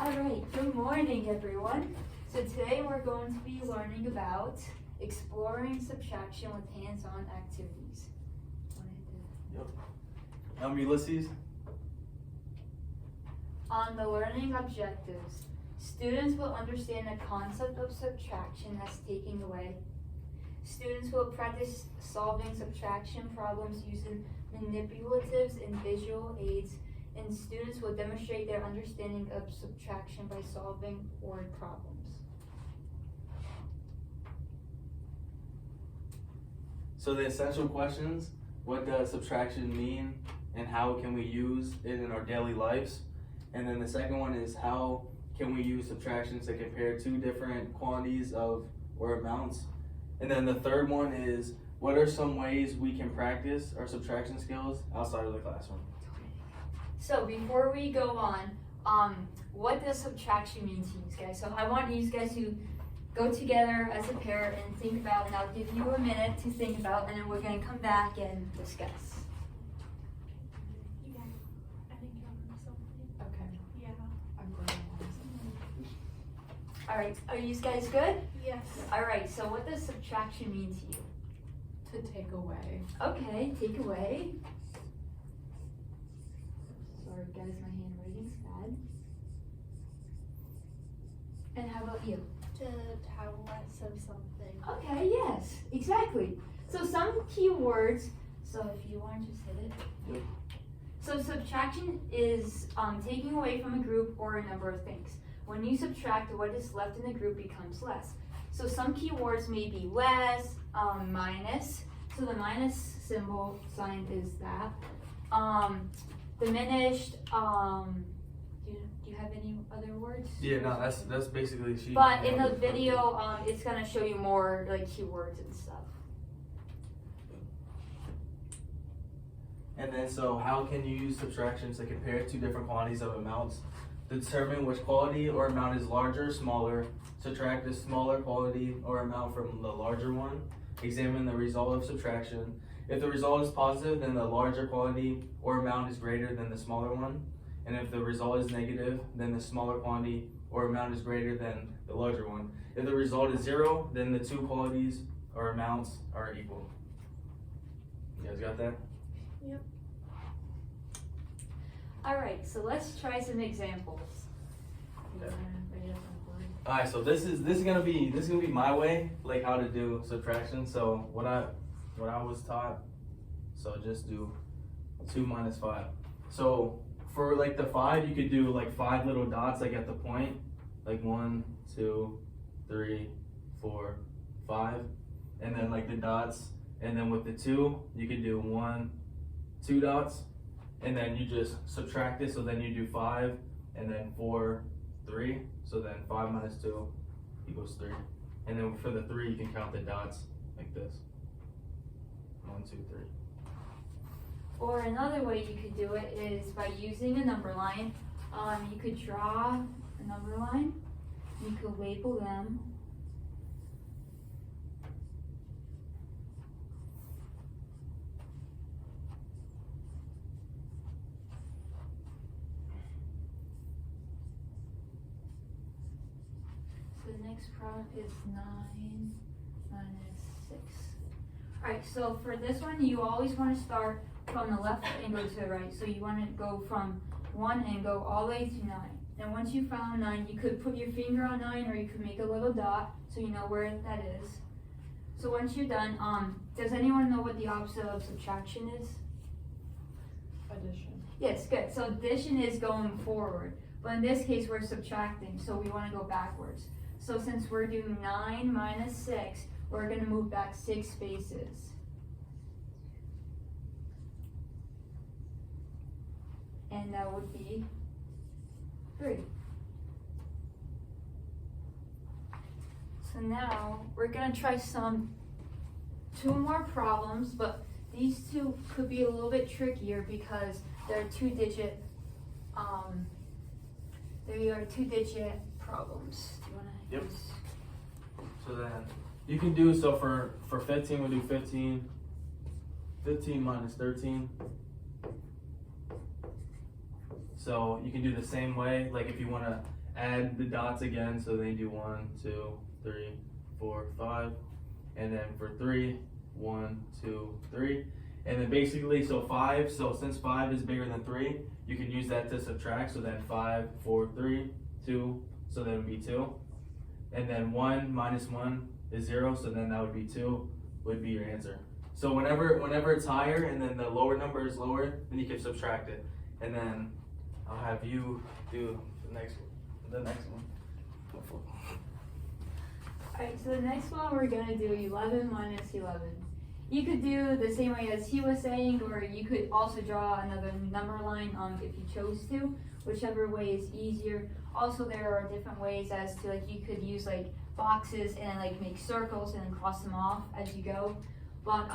Alright, good morning everyone. So today we're going to be learning about exploring subtraction with hands-on activities. Yep. I'm Ulysses. On the learning objectives, students will understand the concept of subtraction as taking away. Students will practice solving subtraction problems using manipulatives and visual aids, and students will demonstrate their understanding of subtraction by solving word problems. So the essential questions, what does subtraction mean and how can we use it in our daily lives? And then the second one is how can we use subtraction to compare two different quantities of or amounts? And then the third one is what are some ways we can practice our subtraction skills outside of the classroom? So before we go on, what does subtraction mean to you guys? So I want you guys to go together as a pair and think about, and I'll give you a minute to think about, and then we're going to come back and discuss. Yeah, I think you want something. Okay. Yeah. I'm going to want something. All right, are you guys good? Yes. All right, so what does subtraction mean to you? To take away. Okay, take away. Sorry guys, my handwriting's bad. And how about you? To have less of something. Okay, yes, exactly. So some keywords, so if you want to just hit it. Yep. So subtraction is taking away from a group or a number of things. When you subtract, what is left in the group becomes less. So some keywords may be less, minus. So the minus symbol sign is that. Diminished, do you have any other words? Yeah, no, that's basically she. But in the video, it's gonna show you more like keywords and stuff. And then so how can you use subtraction to compare two different quantities of amounts? Determine which quality or amount is larger or smaller. Subtract the smaller quality or amount from the larger one. Examine the result of subtraction. If the result is positive, then the larger quantity or amount is greater than the smaller one. And if the result is negative, then the smaller quantity or amount is greater than the larger one. If the result is 0, then the two quantities or amounts are equal. You guys got that? Yep. All right, so let's try some examples. You wanna write it up on the board? Alright, so this is gonna be my way, like how to do subtraction. So what I was taught, so just do 2 minus 5. So for like the 5, you could do like 5 little dots like at the point, like 1, 2, 3, 4, 5, and then like the dots, and then with the 2, you could do 1, 2 dots, and then you just subtract it. So then you do 5, and then 4, 3. So then 5 minus 2 equals 3. And then for the 3, you can count the dots like this. 1, 2, 3. Or another way you could do it is by using a number line. You could draw a number line. You could label them. So the next problem is 9 minus 6. Alright, so for this one, you always want to start from the left and go to the right. So you want to go from 1 and go all the way to 9. And once you found 9, you could put your finger on 9, or you could make a little dot so you know where that is. So once you're done, does anyone know what the opposite of subtraction is? Addition. Yes, good. So addition is going forward. But in this case, we're subtracting, so we want to go backwards. So since we're doing 9 minus 6, we're going to move back 6 spaces. And that would be 3. So now we're going to try 2 more problems, but these 2 could be a little bit trickier because they're 2-digit problems. Do you want to? Yep. So then you can do, so for 15, we'll do 15 minus 13. So you can do the same way, like if you want to add the dots again, so they do 1, 2, 3, 4, 5, and then for 3, 1, 2, 3, and then basically, so 5, so since 5 is bigger than 3, you can use that to subtract, so then 5, 4, 3, 2, so then it would be 2, and then 1 minus 1 is 0, so then that would be 2, would be your answer. So whenever it's higher and then the lower number is lower, then you can subtract it, and then I'll have you do the next one. Alright, so the next one we're gonna do 11 minus 11. You could do the same way as he was saying, or you could also draw another number line if you chose to, whichever way is easier. Also, there are different ways as to like you could use like boxes and like make circles and then cross them off as you go. But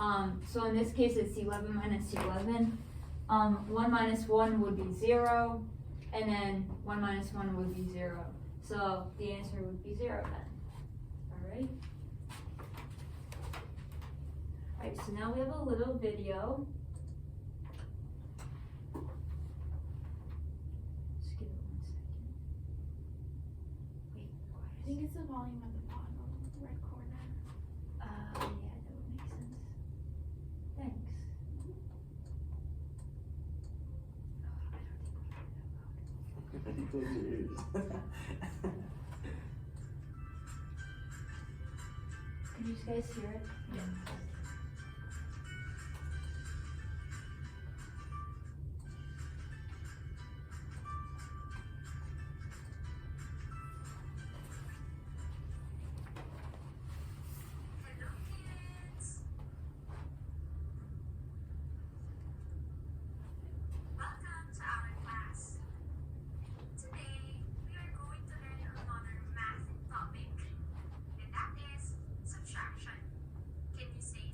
so in this case it's 11 minus 11. 1 minus 1 would be 0, and then 1 minus 1 would be 0. So the answer would be 0 then. Alright? Alright, so now we have a little video. Just give it 1 second. Wait, I think it's the volume at the bottom, right corner. yeah, that would make sense. Thanks. Oh, I don't think we can do that loud. Can you guys hear it? Yeah. Can you say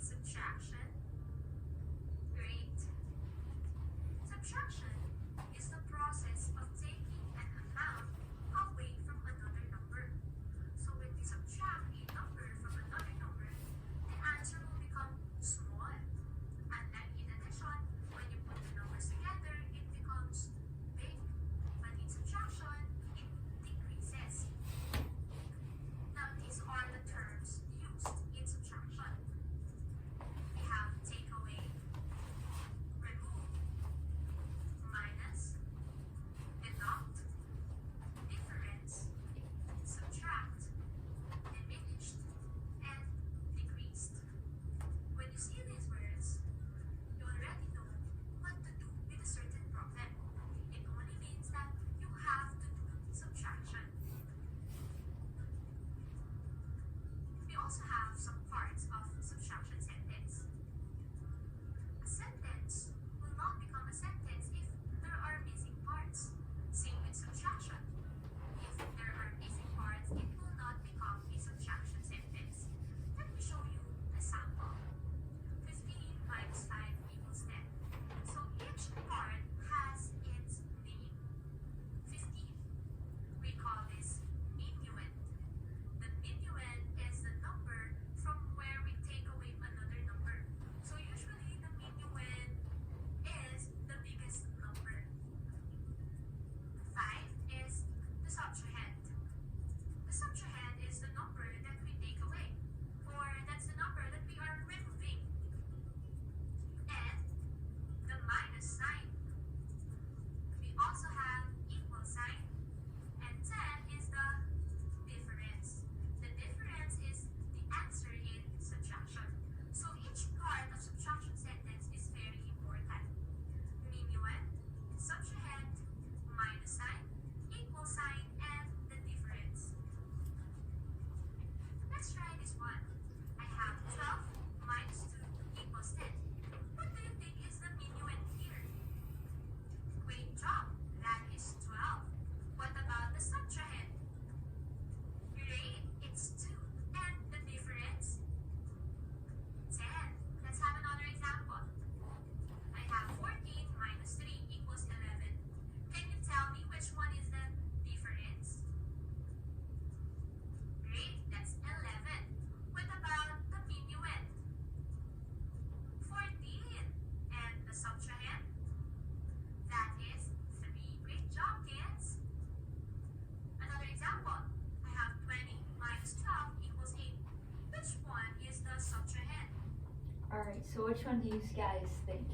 which one do you guys think?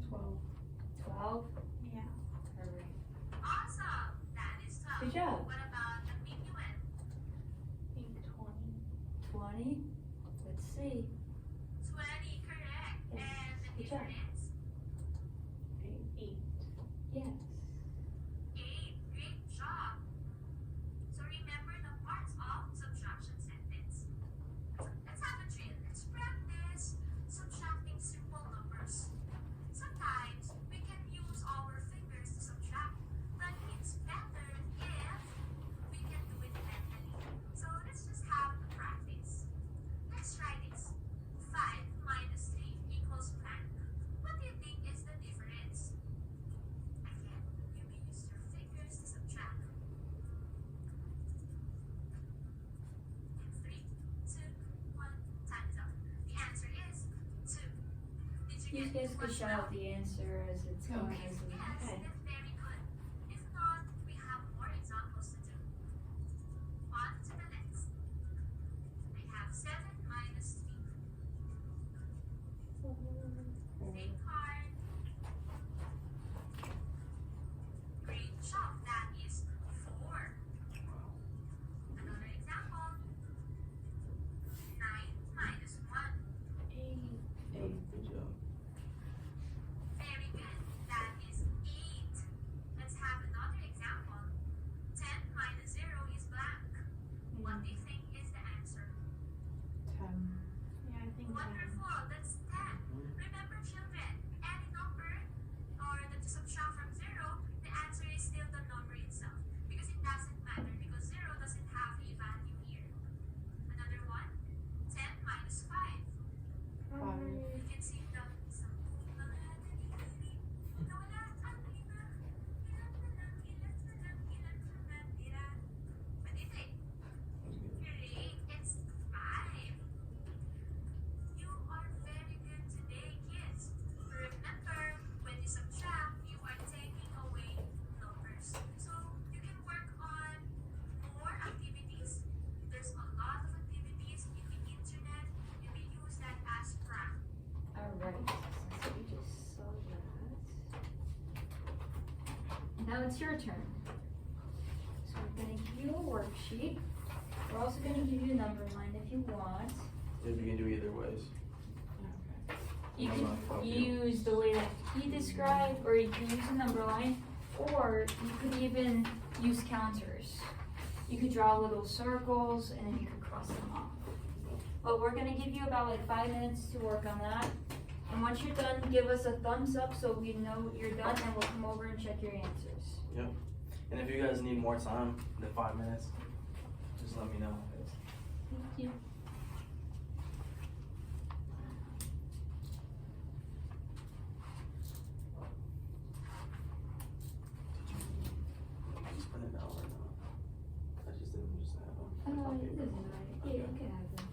12. 12? Yeah. Alright. Awesome! That is tough. Good job. What about the minuet? I think 20. 20? Let's see. 20, correct. Yes. And the Good job. difference? 8. Yes. 8. Great job. So remember the parts of subtraction sentence. Let's have a drill. Let's practice subtracting simple numbers. Sometimes we can use our fingers to subtract, but it's better if we can do it mentally. So let's just have a practice. Let's try this. 5 minus 3 equals blank. What do you think is the difference? Again, you may use your fingers to subtract. 3, 2, 1, time's up. The answer is 2. Did You you guys get could this shout one? out the answer as it's going. Okay. As we, Yes, okay. that's very good. If not, we have more examples to do. On to the next. I have 7 minus 3. Same card. Great job. That is 4. Another example. 9 minus 1. 8. Good job. Very good. That is 8. Let's have another example. 10 minus 0 is blank. What do you think is the answer? 10. Yeah, I think 10. Wonderful. That's 10. Remember, children, any number or that you subtract from 0, the answer is still the number itself. Because it doesn't matter because 0 doesn't have a value here. Another one. 10 minus 5. You can sing the what do you think? Great, it's 5. You are very good today, kids. Remember, when you subtract, you are taking away numbers. So you can work on more activities. There's a lot of activities in the internet. You may use that as practice. Alright. Since we just saw that. Now it's your turn. So we're going to give you a worksheet. We're also going to give you a number line if you want. If you can do either ways. You I'm can not helping you. use the way that he described, or you can use a number line, or you could even use counters. You could draw little circles and then you could cross them off. But we're gonna give you about like 5 minutes to work on that. And once you're done, give us a thumbs up so we know you're done and we'll come over and check your answers. And if you guys need more time than 5 minutes, just let me know. Thank you. Just print it out right now. I just didn't just have them. It doesn't matter. Yeah, you can have them.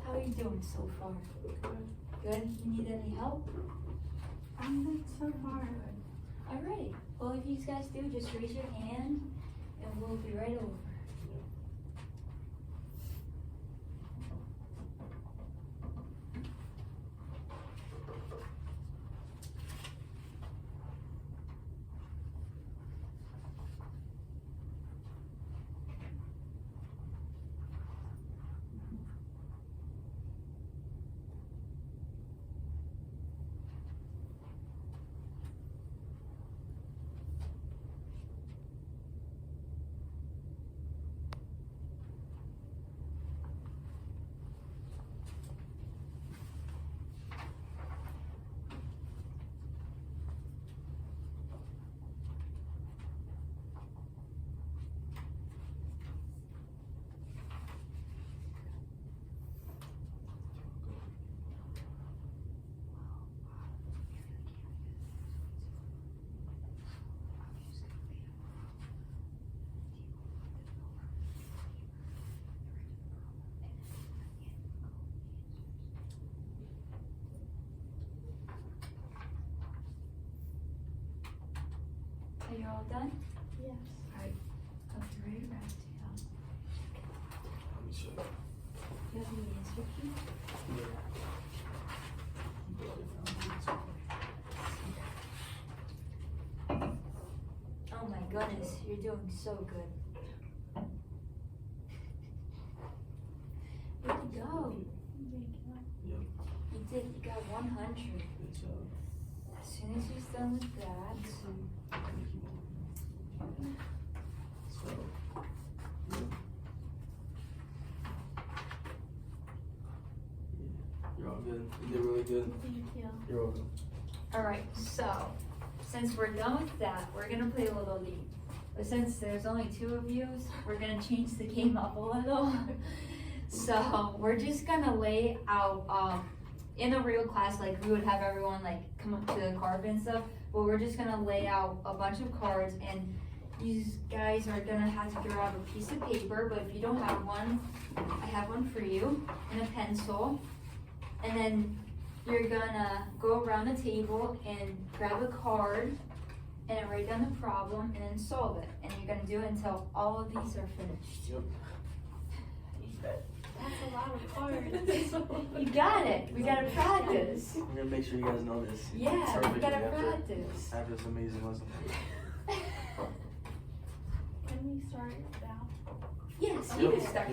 How are you doing so far? Good? You need any help? I'm good so far. Alright. Well, if you guys do, just raise your hand and we'll be right over. Are you all done? Yes. Alright, I'll be right back to you. Let me show you. You have the answer key? Oh my goodness, you're doing so good. Where'd you go? Yep. You did, you got 100. Good job. As soon as he's done with that, So, you're all good. You did really good. Thank you. You're welcome. alright, so since we're done with that, we're gonna play a little league. But since there's only 2 of you, we're gonna change the game up a little. So we're just gonna lay out in a real class, like we would have everyone like come up to the card and stuff, but we're just gonna lay out a bunch of cards and you guys are gonna have to grab a piece of paper, but if you don't have one, I have one for you, and a pencil. And then you're gonna go around the table and grab a card and then write down the problem and then solve it. And you're gonna do it until all of these are finished. Yep. That's a lot of cards. You got it. We gotta practice. We're gonna make sure you guys know this. Yeah, we perfectly gotta after- practice. After this amazing lesson. Can we start now? Yes, you can start.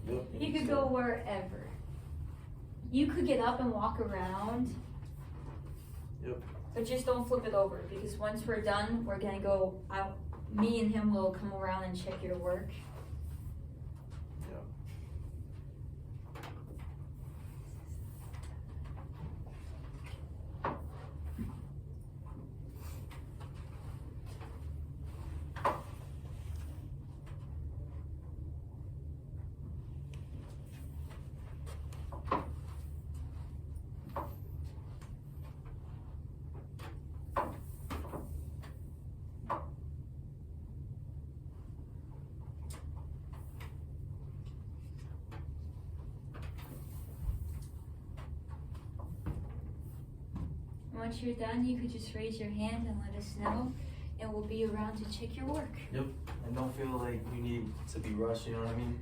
Yep. You could go wherever. You could get up and walk around. Yep. But just don't flip it over because once we're done, we're gonna go out. Me and him will come around and check your work. Yep. Once you're done, you could just raise your hand and let us know, and we'll be around to check your work. Yep. And don't feel like you need to be rushed, you know what I mean?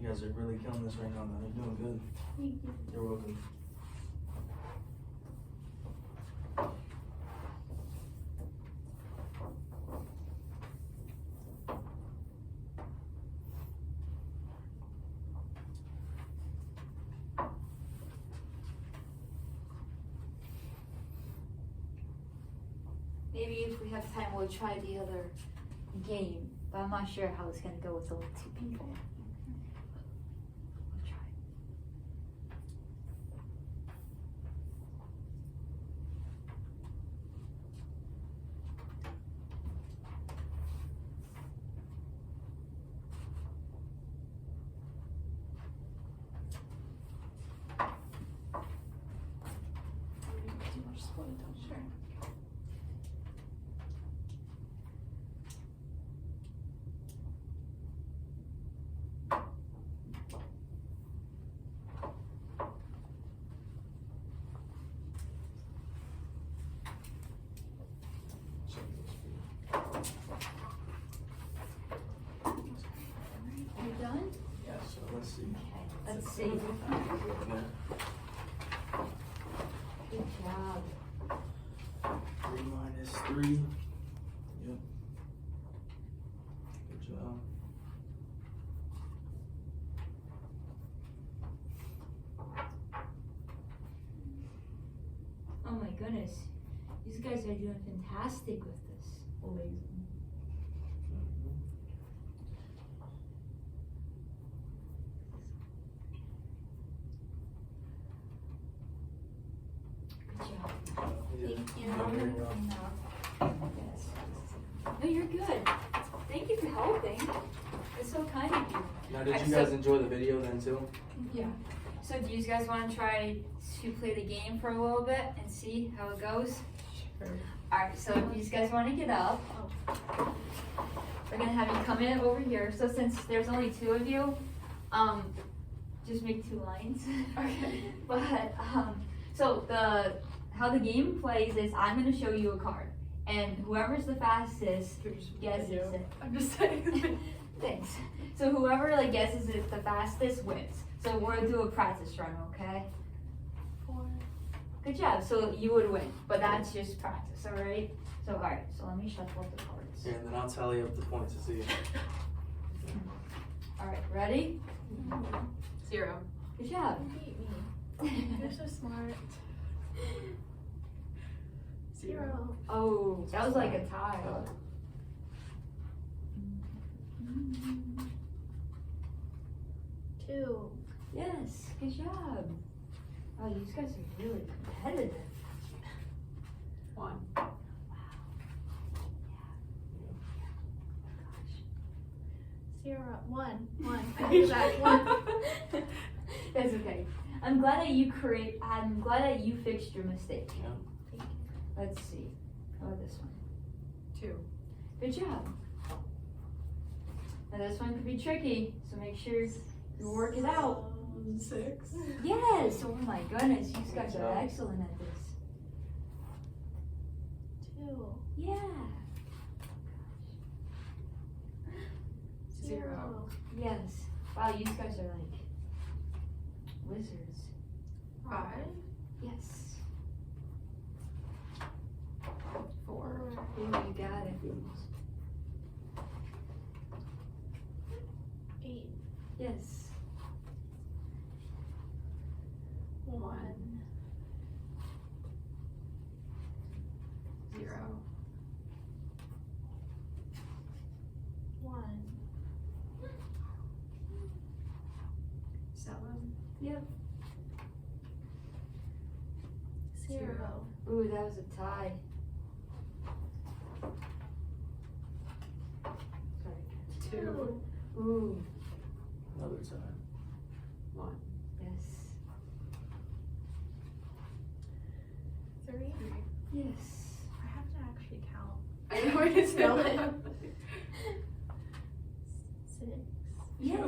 You guys are really killing this right now, man. You're doing good. Thank you. You're welcome. Maybe if we have time, we'll try the other game, but I'm not sure how it's gonna go with only 2 people. We'll try. Sure. You done? Yeah, so let's see. Okay, let's see. Good job. 3 minus 3. Yep. Good job. Oh my goodness. These guys are doing fantastic with this. Amazing. Good job. Yeah. Thank you. Yeah, very well. Yes. No, you're good. Thank you for helping. It's so kind of you. Now, did you So- guys enjoy the video then too? Yeah. So do you guys want to try to play the game for a little bit and see how it goes? Sure. Alright, so if you guys want to get up, we're going to have you come in over here. So since there's only 2 of you, just make 2 lines. Okay. But, so the how the game plays is I'm gonna show you a card, and whoever's the fastest guesses it. I'm just saying. Thanks. So whoever like guesses it the fastest wins. So we're gonna do a practice run, okay? 4. Good job. So you would win, but that's just practice, all right? So all right. So let me shuffle up the cards. Here, and then I'll tally up the points to see. All right, ready? 0. Good job. You beat me. You're so smart. 0. Oh, that was like a tie. Two. Yes, good job. Oh, you guys are really competitive. 1. Zero. 1. 1. I do that. 1. That's okay. I'm glad that you fixed your mistake. Yeah. Let's see. How about this one? 2. Good job. Now this one could be tricky, so make sure you work it out. 6. Yes! Oh my goodness, you guys are excellent at this. 2. Yeah. 0. Yes. Wow, you guys are like wizards. 5. Yes. 4. Ooh, you got it. 8. Yes. 1. 0. 1. 7. Yep. 0. Ooh, that was a tie. Sorry. 2. Ooh, Another time. 1. yes. 3. Yes. I have to actually count. I know where to spell it. 6. Yes.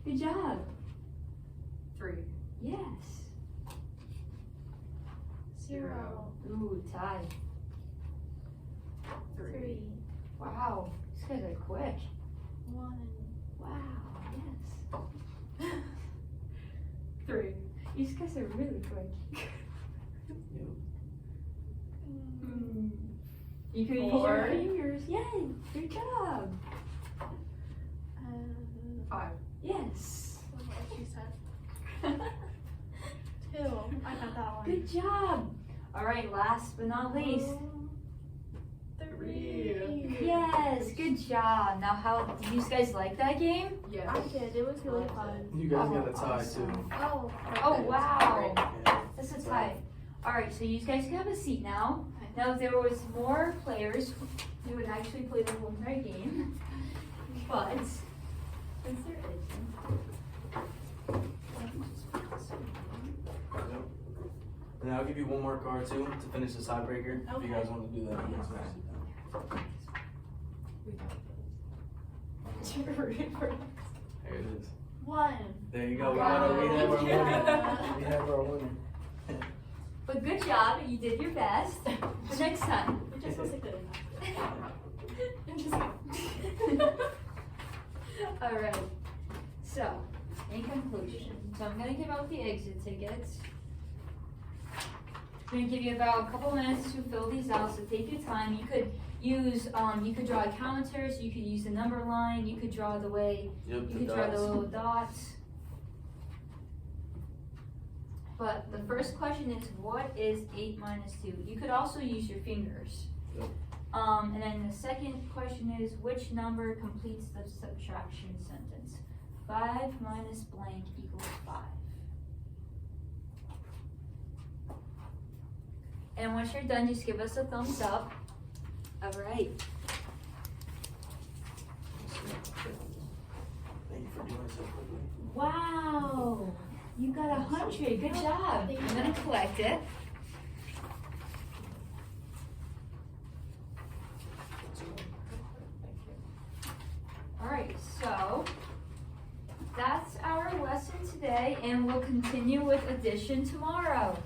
Good job. 3. Yes. 0. Ooh, tie. 3. Wow, these guys are quick. 1. Wow, yes. 3. These guys are really quick. You could use 4. your fingers. Yay, good job. 5. Yes. What she said. 2. I got that one. Good job. All right, last but not least. 3. Yes, good job. Now, how did you guys like that game? Yes. I did. It was really fun. You guys got a Oh, tie awesome. too. Oh. Oh, wow. Yeah. That's a tie. All right, so you guys can have a seat now. Now, if there was more players, we would actually play the whole entire game. But since there isn't, And then I'll give you one more card too to finish the tiebreaker. If you guys want to do that. you guys can sit down. There it is. 1. There you go. We Wow. have our winner. We have our winner. but good job. You did your best. For next time. It just wasn't good enough. All right. So, in conclusion, so I'm gonna give out the exit tickets. I'm gonna give you about a couple minutes to fill these out. So take your time. You could use, you could draw a counter. So you could use the number line. You could draw the way. Yep, You the could draw the dots. little dots. But the first question is, what is 8 minus 2? You could also use your fingers. Yep. And then the second question is, which number completes the subtraction sentence? 5 minus blank equals 5. And once you're done, just give us a thumbs up. All right. Thank you for doing so quickly. Wow. You got 100. Good job. Thank I'm you. gonna collect it. All right, so that's our lesson today, and we'll continue with addition tomorrow.